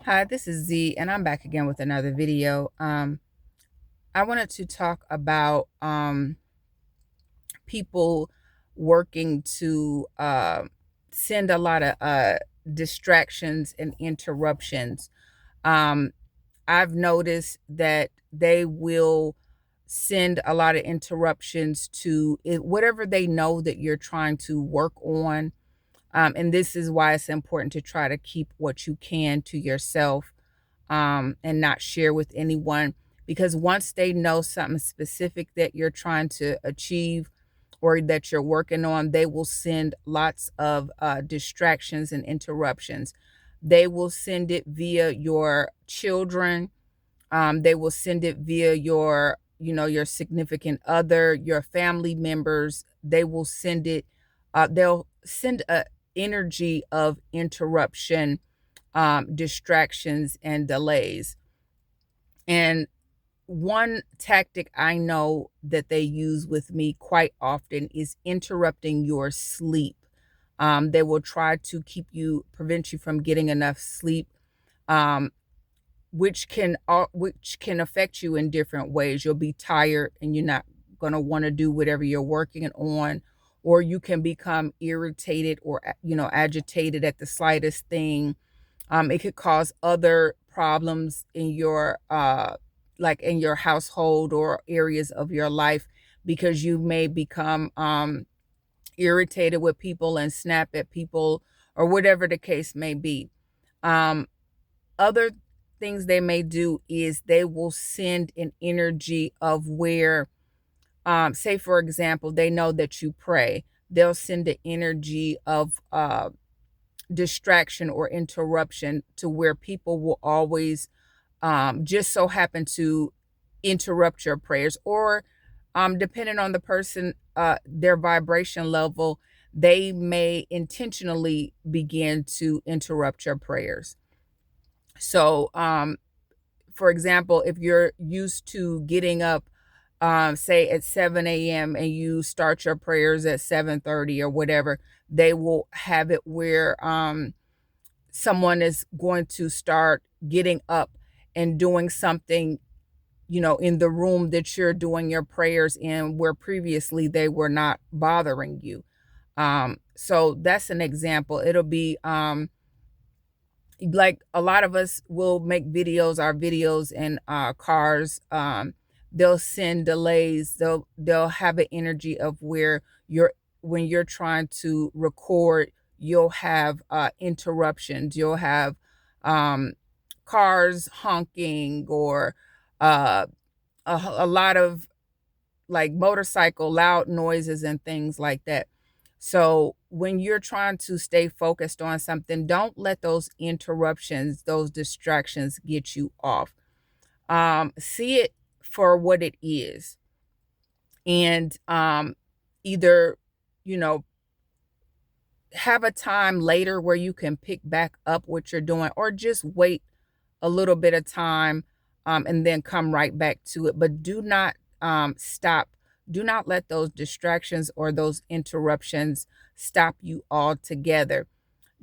Hi, this is Z, and I'm back again with another video. I wanted to talk about people working to send a lot of distractions and interruptions. Um, I've noticed that they will send a lot of interruptions to whatever they know that you're trying to work on. And this is why it's important to try to keep what you can to yourself, and not share with anyone, because once they know something specific that you're trying to achieve or that you're working on, they will send lots of distractions and interruptions. They will send it via your children. They will send it via your significant other, your family members. They will send it. They'll send a energy of interruption, distractions, and delays. And one tactic I know that they use with me quite often is interrupting your sleep. They will try to prevent you from getting enough sleep, um, which can affect you in different ways. You'll be tired and you're not going to want to do whatever you're working on, or you can become irritated or agitated at the slightest thing. It could cause other problems in your like in your household or areas of your life, because you may become irritated with people and snap at people, or whatever the case may be. Um, Other things they may do is they will send an energy of where, say for example, they know that you pray. They'll send an energy of distraction or interruption to where people will always just so happen to interrupt your prayers, or depending on the person, their vibration level, they may intentionally begin to interrupt your prayers. So, for example, if you're used to getting up, say at 7 a.m. and you start your prayers at 7:30 or whatever, they will have it where someone is going to start getting up and doing something, in the room that you're doing your prayers in, where previously they were not bothering you. So that's an example. It'll be like a lot of us will make our videos in cars. They'll send delays. They'll have an energy of where when you're trying to record, you'll have interruptions. You'll have um cars honking, or uh a lot of like motorcycle loud noises and things like that. So when you're trying to stay focused on something, don't let those interruptions, those distractions get you off. See it for what it is, and either, you know, have a time later where you can pick back up what you're doing, or just wait a little bit of time, and then come right back to it. But do not stop. Do not let those distractions or those interruptions stop you altogether.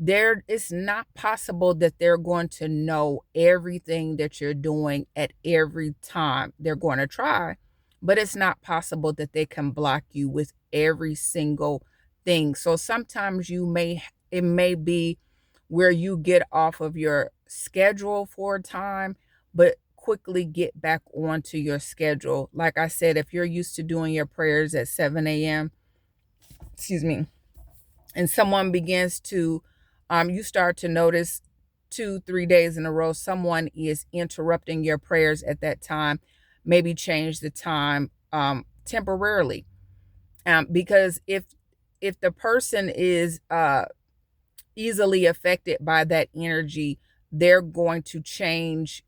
It's not possible that they're going to know everything that you're doing at every time. They're going to try, but it's not possible that they can block you with every single thing. So sometimes it may be where you get off of your schedule for a time, but quickly get back onto your schedule. Like I said, if you're used to doing your prayers at 7 a.m., excuse me, and someone begins to, you start to notice 2 3 days in a row someone is interrupting your prayers at that time, maybe change the time temporarily. Because if the person is easily affected by that energy, they're going to change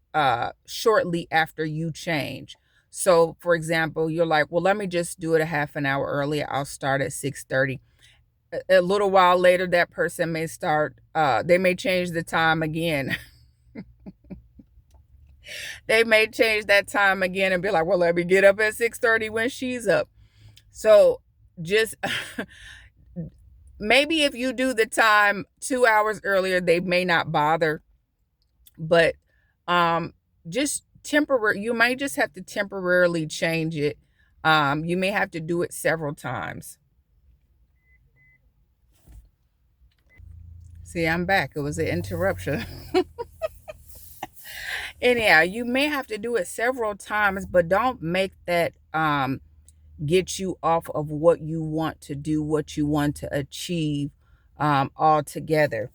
shortly after you change. So for example, you're like, well, let me just do it a half an hour earlier. I'll start at 6:30. A little while later, that person may start, they may change the time again. They may change that time again and be like, well, let me get up at 6:30 when she's up. So just maybe if you do the time 2 hours earlier, they may not bother. But um just temporary, you might just have to temporarily change it. You may have to do it several times. See, I'm back. It was an interruption. Anyhow, you may have to do it several times, but don't make that get you off of what you want to do, what you want to achieve altogether.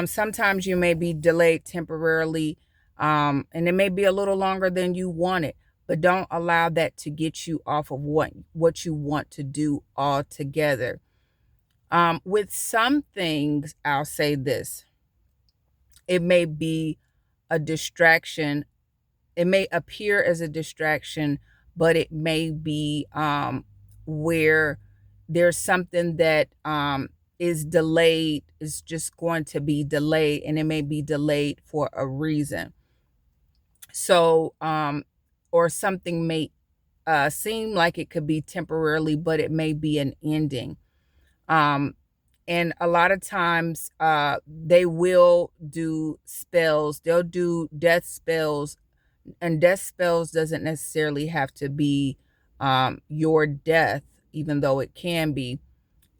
Sometimes you may be delayed temporarily, and it may be a little longer than you wanted, but don't allow that to get you off of what you want to do altogether. With some things, I'll say this: it may be a distraction. It may appear as a distraction, but it may be where there's something that is delayed, is just going to be delayed, and it may be delayed for a reason. So, or something may seem like it could be temporarily, but it may be an ending. Um, and a lot of times, they will do spells, they'll do death spells, and death spells doesn't necessarily have to be your death, even though it can be,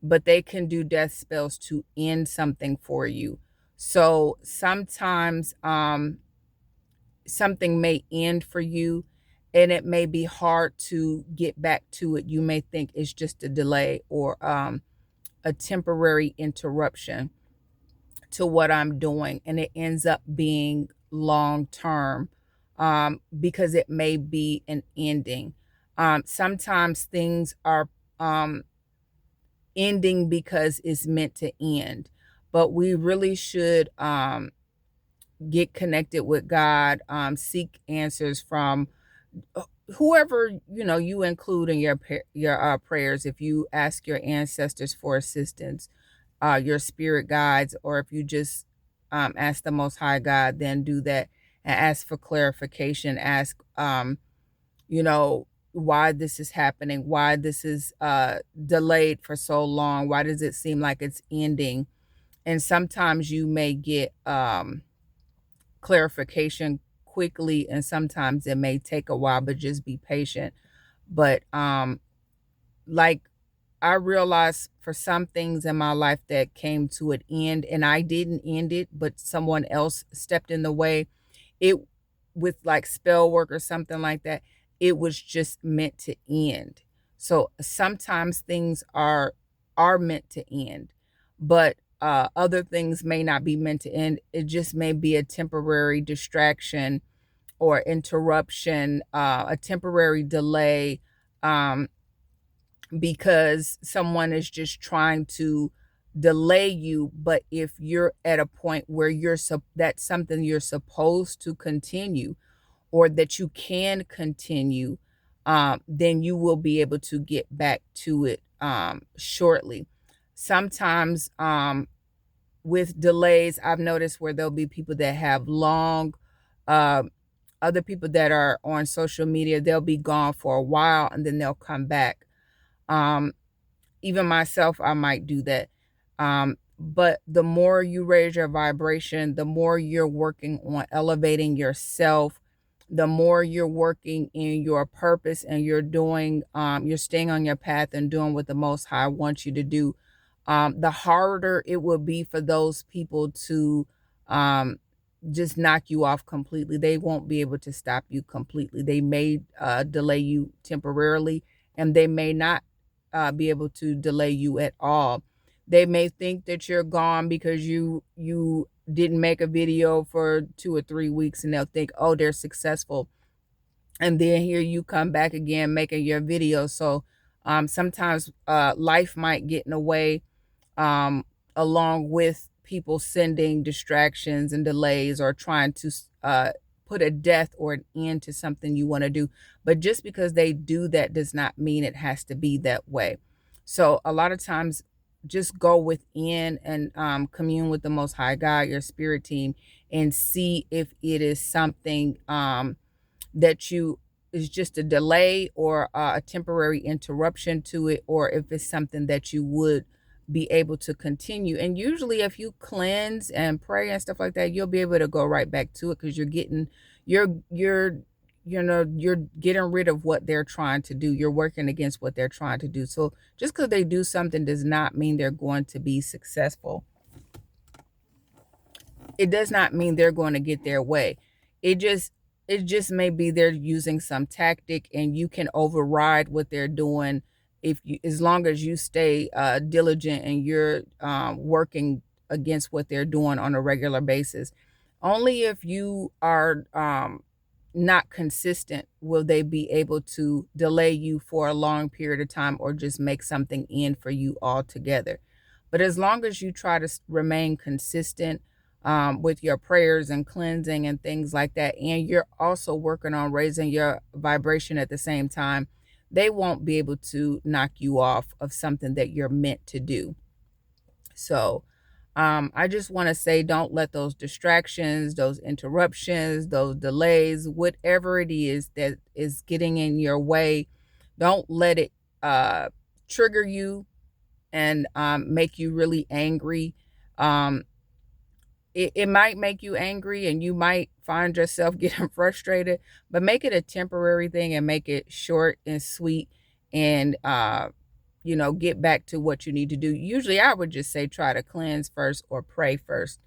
but they can do death spells to end something for you. So sometimes something may end for you, and it may be hard to get back to it. You may think it's just a delay or a temporary interruption to what I'm doing, and it ends up being long term, because it may be an ending. Sometimes things are ending because it's meant to end, but we really should get connected with God, seek answers from whoever you include in your prayers. If you ask your ancestors for assistance, your spirit guides, or if you just ask the Most High God, then do that and ask for clarification. Ask, why this is happening, why this is delayed for so long, why does it seem like it's ending? And sometimes you may get clarification quickly, and sometimes it may take a while, but just be patient. But like I realized for some things in my life that came to an end, and I didn't end it, but someone else stepped in the way. It with like spell work or something like that, it was just meant to end. So sometimes things are meant to end, but other things may not be meant to end. It just may be a temporary distraction or interruption, a temporary delay. Um, because someone is just trying to delay you. But if you're at a point where that's something you're supposed to continue, or that you can continue, then you will be able to get back to it shortly. Sometimes with delays, I've noticed where there'll be people that have long, uh, other people that are on social media, they'll be gone for a while and then they'll come back. Um, Even myself, I might do that. But the more you raise your vibration, the more you're working on elevating yourself, the more you're working in your purpose, and you're staying on your path and doing what the Most High wants you to do. The harder it will be for those people to um, just knock you off completely. They won't be able to stop you completely. They may delay you temporarily, and they may not be able to delay you at all. They may think that you're gone because you didn't make a video for 2 or 3 weeks, and they'll think, oh, they're successful. And then here you come back again making your video. So sometimes life might get in the way, um, along with people sending distractions and delays, or trying to put a death or an end to something you want to do. But just because they do that does not mean it has to be that way. So a lot of times, just go within and commune with the Most High God, your spirit team, and see if it is something that you is just a delay, or a temporary interruption to it, or if it's something that you would be able to continue. And usually if you cleanse and pray and stuff like that, you'll be able to go right back to it, because you're you're getting rid of what they're trying to do. You're working against what they're trying to do. So just because they do something does not mean they're going to be successful. It does not mean they're going to get their way. It just it just may be they're using some tactic, and you can override what they're doing if you, as long as you stay diligent and you're working against what they're doing on a regular basis. Only if you are not consistent will they be able to delay you for a long period of time, or just make something end for you altogether. But as long as you try to remain consistent with your prayers and cleansing and things like that, and you're also working on raising your vibration at the same time, they won't be able to knock you off of something that you're meant to do. So I just want to say, don't let those distractions, those interruptions, those delays, whatever it is that is getting in your way, don't let it trigger you and make you really angry. Um, it might make you angry and you might find yourself getting frustrated, but make it a temporary thing and make it short and sweet, and get back to what you need to do. Usually I would just say try to cleanse first or pray first.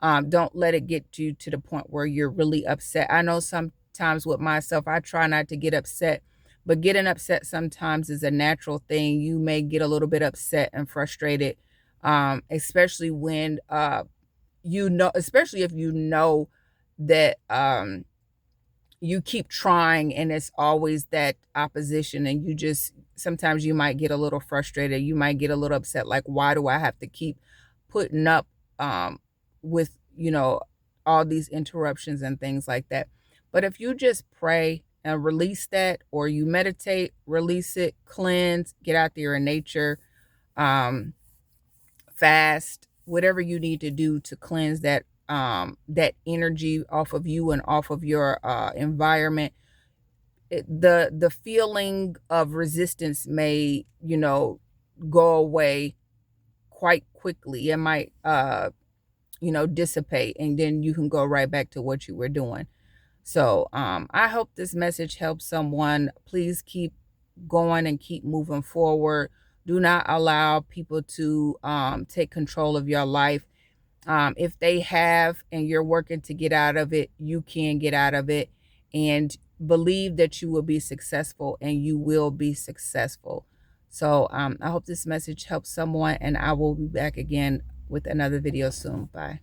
Don't let it get you to the point where you're really upset. I know sometimes with myself, I try not to get upset, but getting upset sometimes is a natural thing. You may get a little bit upset and frustrated, especially when especially if you know that you keep trying and it's always that opposition, and you just sometimes you might get a little frustrated, you might get a little upset, like, why do I have to keep putting up with all these interruptions and things like that. But if you just pray and release that, or you meditate, release it, cleanse, get out there in nature, um fast, whatever you need to do to cleanse that energy off of you and off of your environment, the feeling of resistance may go away quite quickly. It might dissipate, and then you can go right back to what you were doing. So I hope this message helps someone. Please keep going and keep moving forward. Do not allow people to take control of your life. If they have and you're working to get out of it, you can get out of it, and believe that you will be successful, and you will be successful. So I hope this message helps someone, and I will be back again with another video soon. Bye.